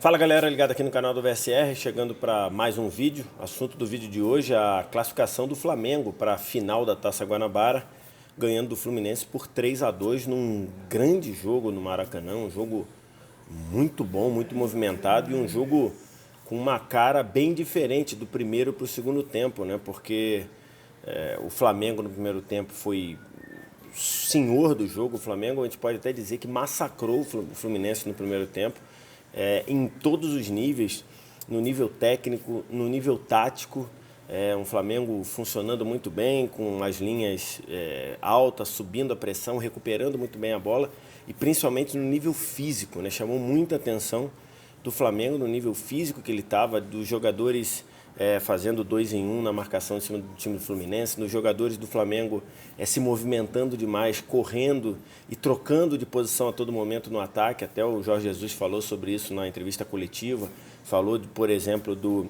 Fala galera, ligado aqui no canal do VSR, chegando para mais um vídeo. Assunto do vídeo de hoje é a classificação do Flamengo para a final da Taça Guanabara, ganhando do Fluminense por 3-2 num grande jogo no Maracanã, um jogo muito bom, muito movimentado e um jogo com uma cara bem diferente do primeiro para o segundo tempo, né? Porque o Flamengo no primeiro tempo foi senhor do jogo. O Flamengo, a gente pode até dizer que massacrou o Fluminense no primeiro tempo, em todos os níveis, no nível técnico, no nível tático. Um Flamengo funcionando muito bem, com as linhas altas, subindo a pressão, recuperando muito bem a bola e principalmente no nível físico, né? Chamou muita atenção do Flamengo no nível físico que ele estava, dos jogadores fazendo 2 em 1 na marcação em cima do time do Fluminense, dos jogadores do Flamengo se movimentando demais, correndo e trocando de posição a todo momento no ataque. Até o Jorge Jesus falou sobre isso na entrevista coletiva, falou, por exemplo, do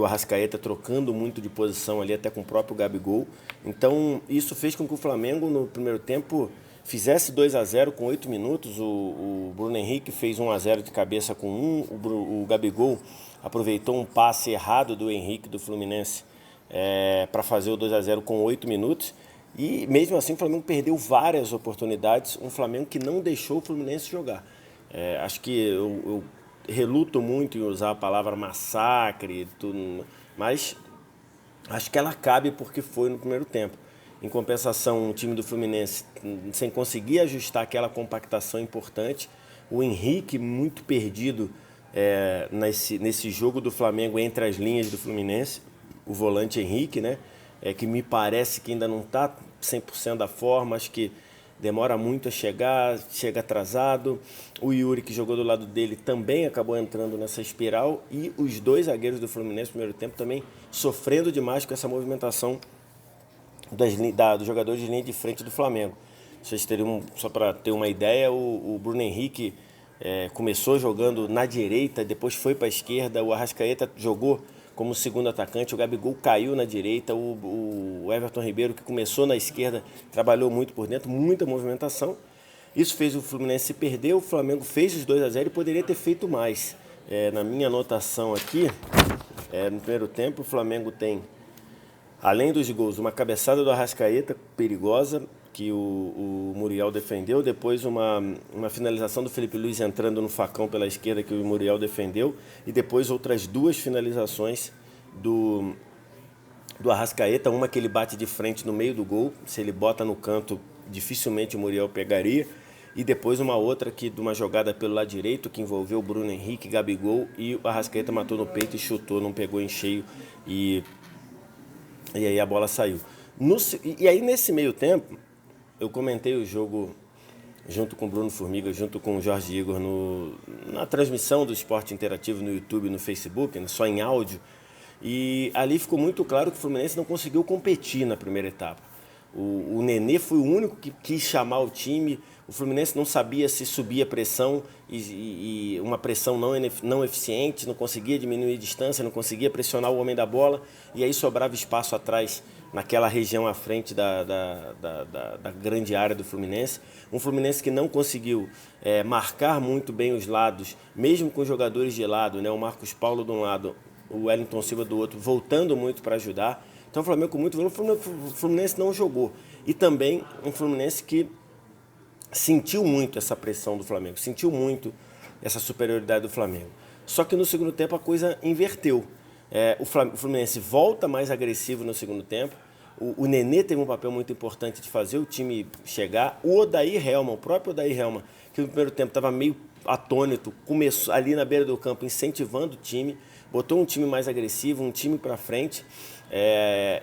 Arrascaeta trocando muito de posição ali, até com o próprio Gabigol. Então isso fez com que o Flamengo no primeiro tempo fizesse 2-0 com 8 minutos, o Bruno Henrique fez 1-0 de cabeça com 1, o Gabigol aproveitou um passe errado do Henrique do Fluminense para fazer o 2-0 com 8 minutos, e mesmo assim o Flamengo perdeu várias oportunidades, um Flamengo que não deixou o Fluminense jogar. Acho que eu reluto muito em usar a palavra massacre, tudo, mas acho que ela cabe porque foi no primeiro tempo. Em compensação, o time do Fluminense, sem conseguir ajustar aquela compactação importante, o Henrique muito perdido nesse jogo do Flamengo entre as linhas do Fluminense, o volante Henrique, né? Que me parece que ainda não está 100% da forma, acho que demora muito a chegar, chega atrasado. O Yuri, que jogou do lado dele, também acabou entrando nessa espiral, e os dois zagueiros do Fluminense no primeiro tempo também sofrendo demais com essa movimentação dos jogadores de linha de frente do Flamengo. Vocês teriam, só para ter uma ideia, o Bruno Henrique começou jogando na direita, depois foi para a esquerda, o Arrascaeta jogou como segundo atacante, o Gabigol caiu na direita, o Everton Ribeiro, que começou na esquerda, trabalhou muito por dentro, muita movimentação. Isso fez o Fluminense se perder, o Flamengo fez os 2-0 e poderia ter feito mais. Na minha anotação aqui, no primeiro tempo, o Flamengo tem, além dos gols, uma cabeçada do Arrascaeta perigosa, que o Muriel defendeu. Depois uma finalização do Felipe Luiz entrando no facão pela esquerda, que o Muriel defendeu. E depois outras 2 finalizações do Arrascaeta. Uma que ele bate de frente no meio do gol. Se ele bota no canto, dificilmente o Muriel pegaria. E depois uma outra de uma jogada pelo lado direito, que envolveu o Bruno Henrique, Gabigol, e o Arrascaeta matou no peito e chutou, não pegou em cheio. E aí a bola saiu. E aí nesse meio tempo, eu comentei o jogo junto com o Bruno Formiga, junto com o Jorge Igor, na transmissão do Esporte Interativo no YouTube e no Facebook, né, só em áudio. E ali ficou muito claro que o Fluminense não conseguiu competir na primeira etapa. O Nenê foi o único que quis chamar o time. O Fluminense não sabia se subia pressão e uma pressão não eficiente, não conseguia diminuir a distância, não conseguia pressionar o homem da bola, e aí sobrava espaço atrás, naquela região à frente da grande área do Fluminense. Um Fluminense que não conseguiu marcar muito bem os lados, mesmo com os jogadores de lado, né? O Marcos Paulo de um lado, o Wellington Silva do outro, voltando muito para ajudar. Então o Flamengo com muito volume, o Fluminense não jogou. E também um Fluminense que sentiu muito essa pressão do Flamengo, sentiu muito essa superioridade do Flamengo. Só que no segundo tempo a coisa inverteu. O Fluminense volta mais agressivo no segundo tempo. O Nenê teve um papel muito importante de fazer o time chegar. O Odair Helman, o próprio Odair Helman, que no primeiro tempo estava meio atônito, começou ali na beira do campo incentivando o time, botou um time mais agressivo, um time para frente.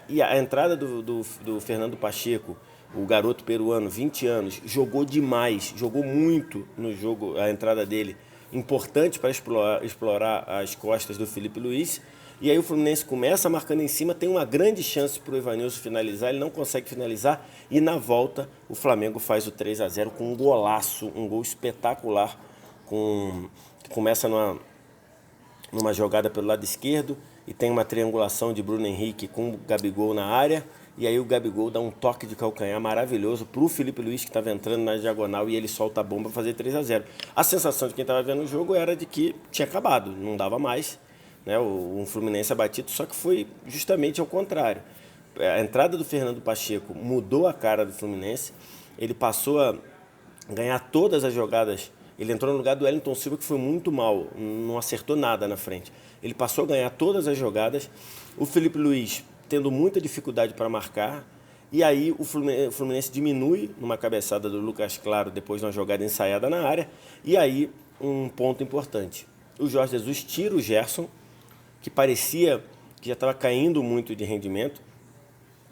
E a entrada do Fernando Pacheco, o garoto peruano, 20 anos, jogou demais, jogou muito no jogo, a entrada dele, importante para explorar as costas do Felipe Luiz. E aí o Fluminense começa marcando em cima, tem uma grande chance para o Evanilson finalizar, ele não consegue finalizar, e na volta o Flamengo faz o 3-0 com um golaço, um gol espetacular, que começa numa jogada pelo lado esquerdo, e tem uma triangulação de Bruno Henrique com o Gabigol na área, e aí o Gabigol dá um toque de calcanhar maravilhoso pro Felipe Luiz, que estava entrando na diagonal, e ele solta a bomba para fazer 3-0. A sensação de quem estava vendo o jogo era de que tinha acabado, não dava mais, né? O Fluminense abatido, só que foi justamente ao contrário. A entrada do Fernando Pacheco mudou a cara do Fluminense, ele passou a ganhar todas as jogadas. Ele entrou no lugar do Wellington Silva, que foi muito mal, não acertou nada na frente. Ele passou a ganhar todas as jogadas. O Felipe Luiz tendo muita dificuldade para marcar. E aí o Fluminense diminui numa cabeçada do Lucas Claro depois de uma jogada ensaiada na área. E aí um ponto importante. O Jorge Jesus tira o Gerson, que parecia que já estava caindo muito de rendimento,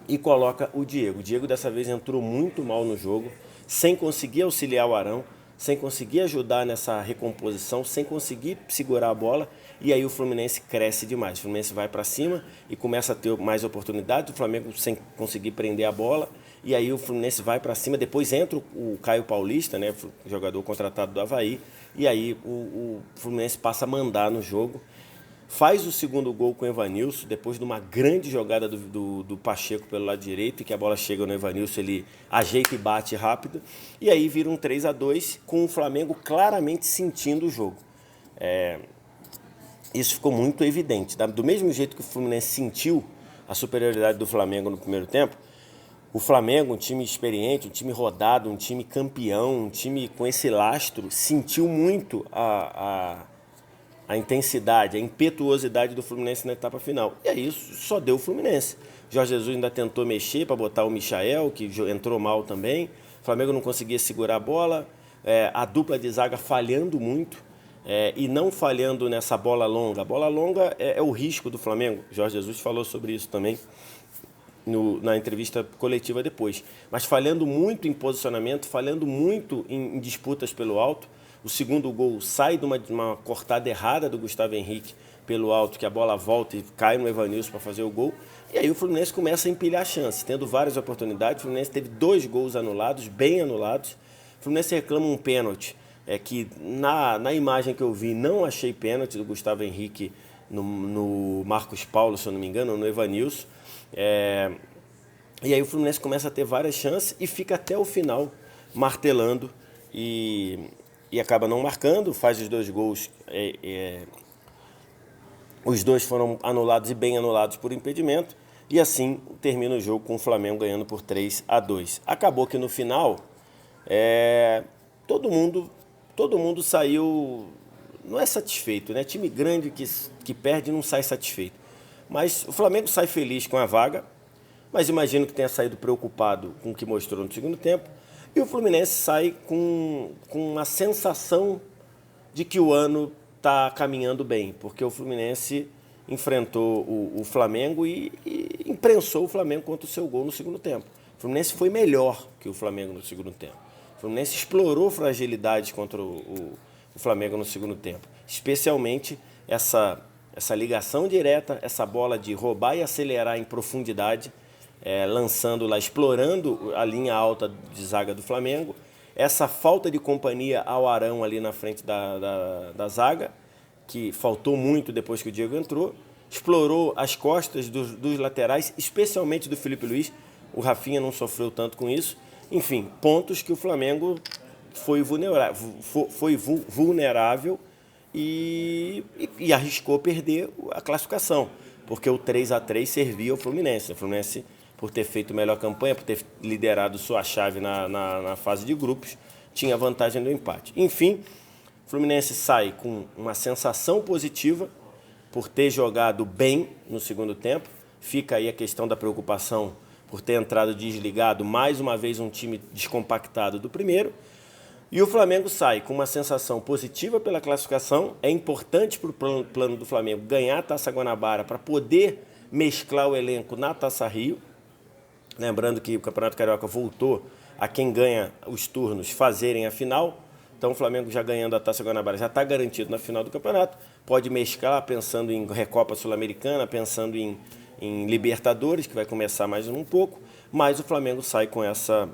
e coloca o Diego. O Diego dessa vez entrou muito mal no jogo, sem conseguir auxiliar o Arão, sem conseguir ajudar nessa recomposição, sem conseguir segurar a bola, e aí o Fluminense cresce demais. O Fluminense vai para cima e começa a ter mais oportunidades, o Flamengo sem conseguir prender a bola, e aí o Fluminense vai para cima, depois entra o Caio Paulista, né, jogador contratado do Avaí, e aí o Fluminense passa a mandar no jogo. Faz o segundo gol com o Evanilson, depois de uma grande jogada do Pacheco pelo lado direito, que a bola chega no Evanilson, ele ajeita e bate rápido. E aí vira um 3-2, com o Flamengo claramente sentindo o jogo. Isso ficou muito evidente. Do mesmo jeito que o Fluminense sentiu a superioridade do Flamengo no primeiro tempo, o Flamengo, um time experiente, um time rodado, um time campeão, um time com esse lastro, sentiu muito a intensidade, a impetuosidade do Fluminense na etapa final. E aí isso só deu o Fluminense. Jorge Jesus ainda tentou mexer para botar o Michael, que entrou mal também. O Flamengo não conseguia segurar a bola. A dupla de zaga falhando muito. E não falhando nessa bola longa. A bola longa é o risco do Flamengo. Jorge Jesus falou sobre isso também na entrevista coletiva depois. Mas falhando muito em posicionamento, falhando muito em disputas pelo alto. O segundo gol sai de uma cortada errada do Gustavo Henrique pelo alto, que a bola volta e cai no Evanilson para fazer o gol. E aí o Fluminense começa a empilhar chances, tendo várias oportunidades. O Fluminense teve 2 gols anulados, bem anulados. O Fluminense reclama um pênalti, que na imagem que eu vi não achei pênalti do Gustavo Henrique no Marcos Paulo, se eu não me engano, no Evanilson. E aí o Fluminense começa a ter várias chances e fica até o final martelando e acaba não marcando, faz os 2 gols. Os 2 foram anulados e bem anulados por impedimento. E assim termina o jogo com o Flamengo ganhando por 3-2. Acabou que no final todo mundo saiu, não é satisfeito, né? Time grande que perde não sai satisfeito. Mas o Flamengo sai feliz com a vaga, mas imagino que tenha saído preocupado com o que mostrou no segundo tempo. E o Fluminense sai com a sensação de que o ano está caminhando bem, porque o Fluminense enfrentou o Flamengo e imprensou o Flamengo contra o seu gol no segundo tempo. O Fluminense foi melhor que o Flamengo no segundo tempo. O Fluminense explorou fragilidades contra o Flamengo no segundo tempo, especialmente essa ligação direta, essa bola de roubar e acelerar em profundidade, lançando lá, explorando a linha alta de zaga do Flamengo, essa falta de companhia ao Arão ali na frente da zaga, que faltou muito depois que o Diego entrou, explorou as costas dos laterais, especialmente do Felipe Luiz. O Rafinha não sofreu tanto com isso. Enfim, pontos que o Flamengo foi vulnerável e arriscou perder a classificação, porque o 3-3 servia ao Fluminense. O Fluminense, por ter feito melhor campanha, por ter liderado sua chave na fase de grupos, tinha vantagem do empate. Enfim, o Fluminense sai com uma sensação positiva por ter jogado bem no segundo tempo. Fica aí a questão da preocupação por ter entrado desligado, mais uma vez um time descompactado do primeiro. E o Flamengo sai com uma sensação positiva pela classificação. É importante para o plano do Flamengo ganhar a Taça Guanabara para poder mesclar o elenco na Taça Rio. Lembrando que o Campeonato Carioca voltou a quem ganha os turnos fazerem a final. Então o Flamengo já ganhando a Taça Guanabara já está garantido na final do campeonato. Pode mesclar pensando em Recopa Sul-Americana, pensando em Libertadores, que vai começar mais um pouco. Mas o Flamengo sai com essa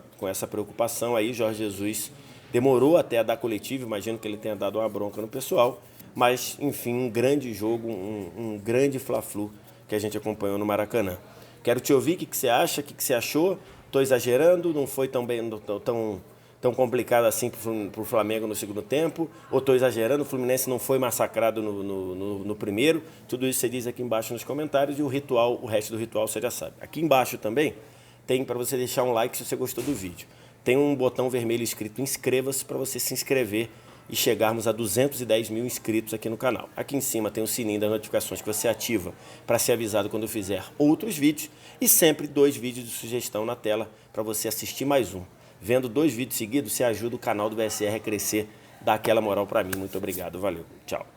preocupação aí. Jorge Jesus demorou até a dar coletiva, imagino que ele tenha dado uma bronca no pessoal. Mas, enfim, um grande jogo, um grande Fla-Flu que a gente acompanhou no Maracanã. Quero te ouvir, o que você acha, o que você achou. Estou exagerando, não foi tão complicado assim para o Flamengo no segundo tempo, ou estou exagerando, o Fluminense não foi massacrado no primeiro. Tudo isso você diz aqui embaixo nos comentários, e o resto do ritual você já sabe. Aqui embaixo também tem para você deixar um like se você gostou do vídeo. Tem um botão vermelho escrito inscreva-se para você se inscrever e chegarmos a 210 mil inscritos aqui no canal. Aqui em cima tem o sininho das notificações que você ativa para ser avisado quando eu fizer outros vídeos, e sempre 2 vídeos de sugestão na tela para você assistir mais um. Vendo 2 vídeos seguidos, você ajuda o canal do BSR a crescer, dá aquela moral para mim. Muito obrigado, valeu, tchau.